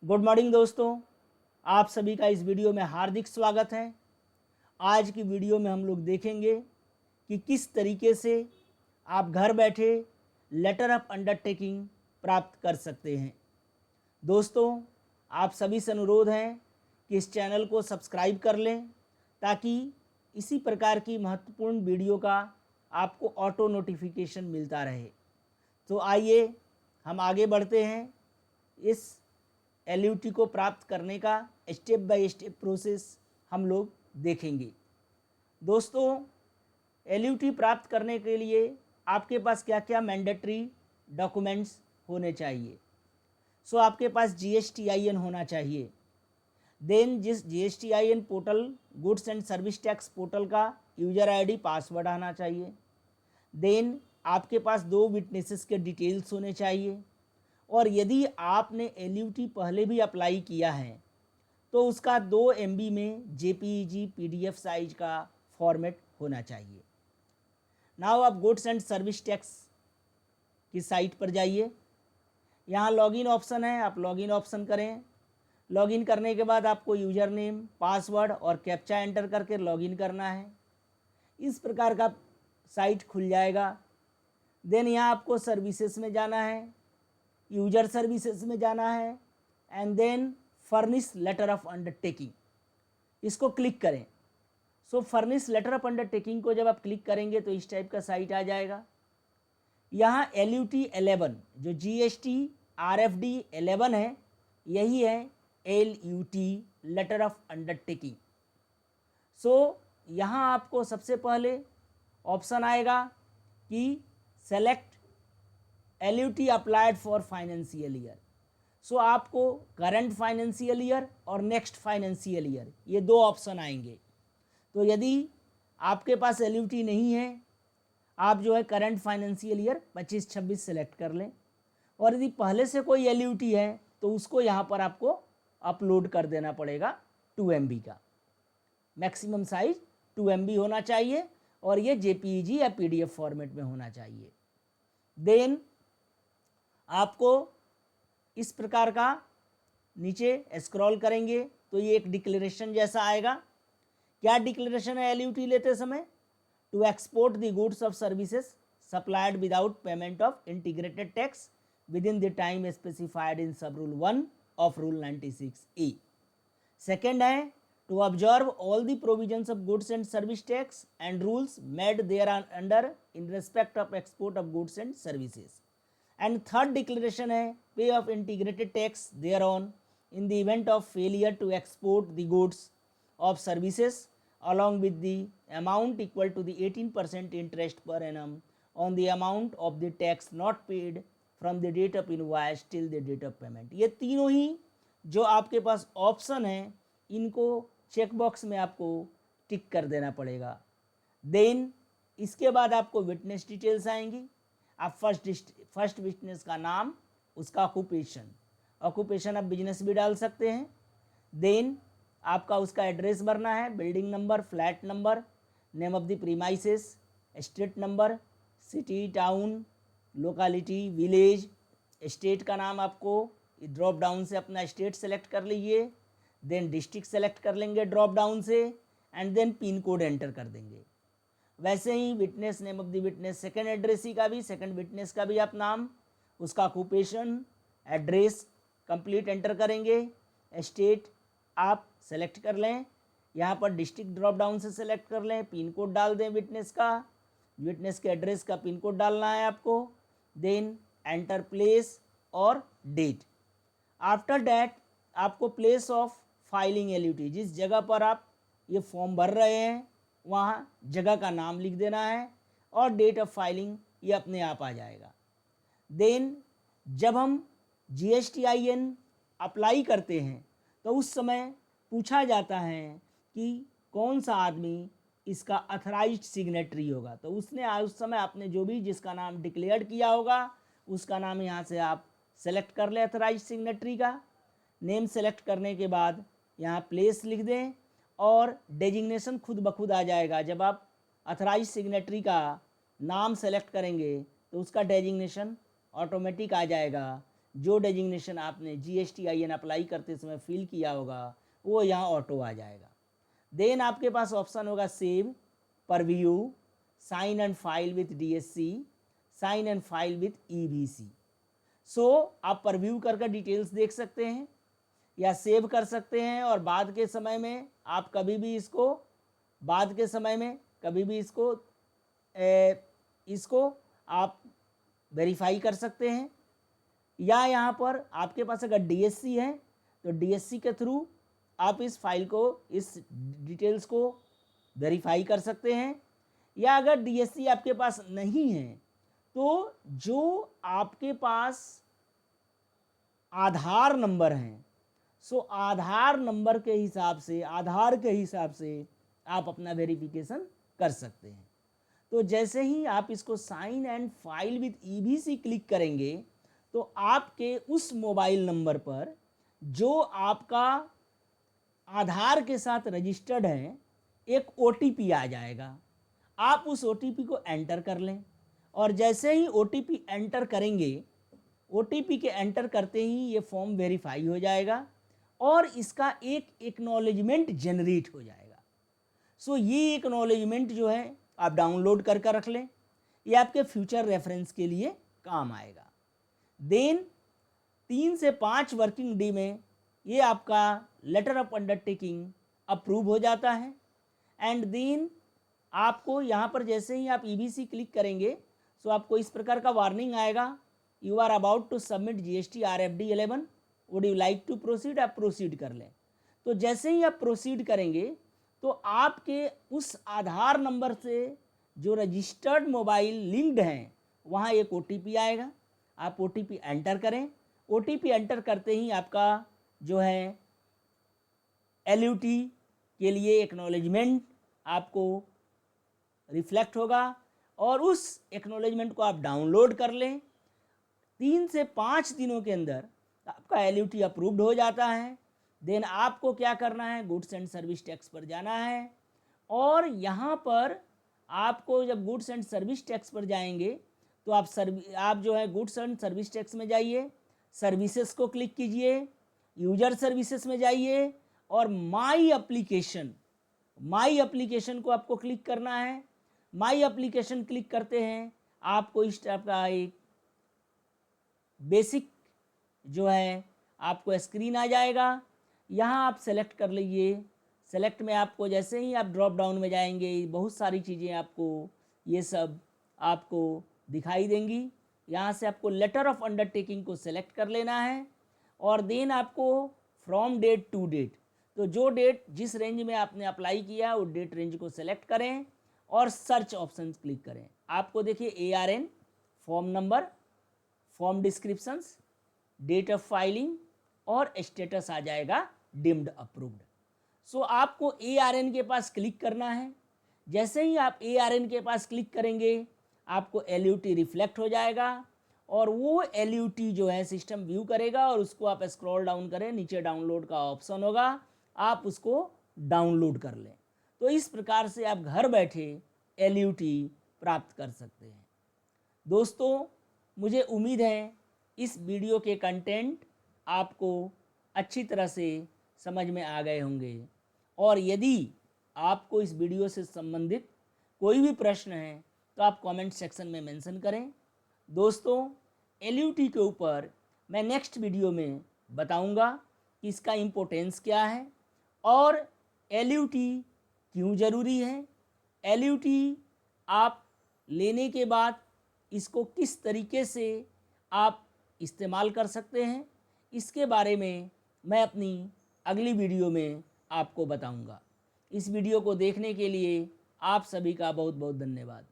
Good morning दोस्तों, आप सभी का इस वीडियो में हार्दिक स्वागत है। आज की वीडियो में हम लोग देखेंगे कि किस तरीके से आप घर बैठे लेटर ऑफ अंडरटेकिंग प्राप्त कर सकते हैं। दोस्तों, आप सभी से अनुरोध है कि इस चैनल को सब्सक्राइब कर लें ताकि इसी प्रकार की महत्वपूर्ण वीडियो का आपको ऑटो नोटिफिकेशन मिलता रहे। तो आइए हम आगे बढ़ते हैं। इस LUT को प्राप्त करने का स्टेप बाय स्टेप प्रोसेस हम लोग देखेंगे। दोस्तों, LUT प्राप्त करने के लिए आपके पास क्या क्या मैंडेटरी डॉक्यूमेंट्स होने चाहिए। आपके पास GSTIN होना चाहिए। देन जिस GSTIN portal goods and service tax portal का यूजर ID पासवर्ड आना चाहिए। देन आपके पास 2 विटनेसेस के डिटेल्स होने चाहिए। और यदि आपने LUT पहले भी अप्लाई किया है तो उसका 2 MB में JPEG PDF साइज का फॉर्मेट होना चाहिए। नाउ आप गुड्स एंड सर्विस टैक्स की साइट पर जाइए। यहाँ लॉगिन ऑप्शन है, आप लॉगिन ऑप्शन करें। लॉगिन करने के बाद आपको यूज़र नेम, पासवर्ड और कैप्चा एंटर करके लॉगिन करना है। इस प्रकार का साइट खुल जाएगा। देन यहाँ आपको सर्विसेज में जाना है, यूजर सर्विसेज में जाना है and then furnish letter of undertaking, इसको क्लिक करें। फर्निश लेटर ऑफ अंडरटेकिंग को जब आप क्लिक करेंगे तो इस टाइप का साइट आ जाएगा। यहाँ LUT 11 जो GST RFD 11 है, यही है LUT लेटर ऑफ अंडरटेकिंग। यहाँ आपको सबसे पहले ऑप्शन आएगा कि select LUT applied for financial year. आपको करंट फाइनेंशियल ईयर और नेक्स्ट फाइनेंशियल ईयर, ये 2 ऑप्शन आएंगे। तो यदि आपके पास LUT नहीं है, आप जो है करंट फाइनेंशियल ईयर 25-26 सेलेक्ट कर लें। और यदि पहले से कोई LUT है तो उसको यहाँ पर आपको अपलोड कर देना पड़ेगा 2 MB का। मैक्सिमम साइज 2 MB होना चाहिए और ये JPEG या PDF फॉर्मेट में होना चाहिए। देन आपको इस प्रकार का नीचे स्क्रॉल करेंगे तो ये एक डिक्लेरेशन जैसा आएगा। क्या डिक्लेरेशन है LUT लेते समय? To export the goods of services supplied without payment of integrated tax within the time specified in sub rule 1 of rule 96E। Second है to observe all the provisions of goods and service tax and rules made thereunder in respect of export of goods and services. And third declaration है pay of integrated tax thereon in the event of failure to export the goods of services along with the amount equal to the 18% interest per annum on the amount of the tax not paid from the date of invoice till the date of payment। ये तीनों ही जो आपके पास option है, इनको check box में आपको टिक कर देना पड़ेगा। देन इसके बाद आपको विटनेस डिटेल्स आएंगी। आप फर्स्ट विटनेस का नाम, उसका ऑक्यूपेशन आप बिजनेस भी डाल सकते हैं। देन आपका उसका एड्रेस भरना है, building number, flat number, name of the premises, state number, city, town, locality, village, state का नाम आपको ड्रॉप डाउन से अपना स्टेट सेलेक्ट कर लीजिए। देन डिस्ट्रिक्ट सेलेक्ट कर लेंगे ड्रॉप डाउन से and then pin code enter कर देंगे। वैसे ही witness, name of the witness, second addressee का भी, सेकेंड विटनेस का भी आप नाम, उसका ऑक्यूपेशन, एड्रेस कंप्लीट एंटर करेंगे। स्टेट आप सेलेक्ट कर लें, यहाँ पर डिस्ट्रिक्ट ड्रॉप डाउन से सेलेक्ट कर लें, पिन कोड डाल दें विटनेस का, विटनेस के एड्रेस का पिन कोड डालना है आपको। देन एंटर प्लेस और डेट। आफ्टर डैट आपको प्लेस ऑफ फाइलिंग LUT, जिस जगह पर आप ये फॉर्म भर रहे हैं वहाँ जगह का नाम लिख देना है और डेट ऑफ फाइलिंग ये अपने आप आ जाएगा। देन जब हम GSTIN अप्लाई करते हैं तो उस समय पूछा जाता है कि कौन सा आदमी इसका अथराइज्ड सिग्नेटरी होगा। तो उस समय आपने जो भी जिसका नाम डिक्लेयर किया होगा उसका नाम यहाँ से आप सेलेक्ट कर लें अथराइज्ड सिग्नेटरी का। नेम सेलेक्ट करने के बाद यहाँ प्लेस लिख दें और डेजिग्नेशन खुद ब खुद आ जाएगा। जब आप अथराइज्ड सिग्नेटरी का नाम सेलेक्ट करेंगे तो उसका डेजिग्नेशन ऑटोमेटिक आ जाएगा। जो डेजिग्नेशन आपने GSTIN अप्लाई करते समय फिल किया होगा वो यहाँ ऑटो आ जाएगा। देन आपके पास ऑप्शन होगा save, preview, sign and file with DSC, sign and file with EBC। So आप परव्यू करके डिटेल्स देख सकते हैं या सेव कर सकते हैं, और बाद के समय में आप कभी भी इसको आप वेरीफाई कर सकते हैं। या यहाँ पर आपके पास अगर DSC है तो DSC के थ्रू आप इस फाइल को, इस डिटेल्स को वेरीफाई कर सकते हैं। या अगर DSC आपके पास नहीं है तो जो आपके पास आधार नंबर हैं, सो आधार नंबर के हिसाब से, आधार के हिसाब से आप अपना वेरिफिकेशन कर सकते हैं। तो जैसे ही आप इसको sign and file with EBC click करेंगे तो आपके उस मोबाइल नंबर पर जो आपका आधार के साथ रजिस्टर्ड है एक OTP आ जाएगा। आप उस OTP को एंटर कर लें, और जैसे ही OTP एंटर करेंगे, OTP के एंटर करते ही ये फॉर्म वेरीफाई हो जाएगा और इसका एक एक्नॉलेजमेंट जनरेट हो जाएगा। सो ये एक्नॉलेजमेंट जो है आप डाउनलोड करके रख लें, ये आपके फ्यूचर रेफरेंस के लिए काम आएगा। देन 3 से 5 वर्किंग डे में ये आपका लेटर ऑफ अंडरटेकिंग अप्रूव हो जाता है। एंड देन आपको यहाँ पर जैसे ही आप EBC क्लिक करेंगे सो आपको इस प्रकार का वार्निंग आएगा, you are about to submit GST RFD 11, would you like to proceed. आप प्रोसीड कर लें। तो जैसे ही आप प्रोसीड करेंगे तो आपके उस आधार नंबर से जो रजिस्टर्ड मोबाइल लिंक्ड हैं वहाँ एक OTP आएगा, आप OTP एंटर करें। OTP एंटर करते ही आपका जो है LUT के लिए एक्नॉलेजमेंट आपको रिफ्लेक्ट होगा और उस एक्नॉलेजमेंट को आप डाउनलोड कर लें। 3 से 5 दिनों के अंदर आपका LUT अप्रूव्ड हो जाता है। देन आपको क्या करना है, गुड्स एंड सर्विस टैक्स पर जाना है, और यहाँ पर आपको जब गुड्स एंड सर्विस टैक्स पर जाएंगे तो आप जो है गुड्स एंड सर्विस टैक्स में जाइए, सर्विसेज को क्लिक कीजिए, यूजर सर्विसेज में जाइए और माई एप्लीकेशन को आपको क्लिक करना है। माई एप्लीकेशन क्लिक करते हैं आपको इस टाइप का एक बेसिक जो है आपको स्क्रीन आ जाएगा। यहाँ आप सेलेक्ट कर लीजिए। सेलेक्ट में आपको जैसे ही आप ड्रॉप डाउन में जाएंगे बहुत सारी चीज़ें आपको ये सब आपको दिखाई देंगी। यहाँ से आपको लेटर ऑफ अंडरटेकिंग को सेलेक्ट कर लेना है और देन आपको फ्रॉम डेट टू डेट, तो जो डेट जिस रेंज में आपने अप्लाई किया वो डेट रेंज को सेलेक्ट करें और सर्च ऑप्शन क्लिक करें। आपको देखिए ARN, form number, form descriptions, date of filing और स्टेटस आ जाएगा डीम्ड अप्रूव्ड। सो आपको ARN के पास क्लिक करना है। जैसे ही आप ARN के पास क्लिक करेंगे आपको LUT रिफ्लेक्ट हो जाएगा और वो LUT जो है सिस्टम व्यू करेगा और उसको आप स्क्रॉल डाउन करें, नीचे डाउनलोड का ऑप्शन होगा, आप उसको डाउनलोड कर लें। तो इस प्रकार से आप घर बैठे LUT प्राप्त कर सकते हैं। दोस्तों, मुझे उम्मीद है इस वीडियो के कंटेंट आपको अच्छी तरह से समझ में आ गए होंगे, और यदि आपको इस वीडियो से संबंधित कोई भी प्रश्न है तो आप कमेंट सेक्शन में मेंशन करें। दोस्तों, LUT के ऊपर मैं नेक्स्ट वीडियो में बताऊंगा कि इसका इम्पोर्टेंस क्या है और LUT क्यों ज़रूरी है, LUT आप लेने के बाद इसको किस तरीके से आप इस्तेमाल कर सकते हैं, इसके बारे में मैं अपनी अगली वीडियो में आपको बताऊंगा। इस वीडियो को देखने के लिए आप सभी का बहुत बहुत धन्यवाद।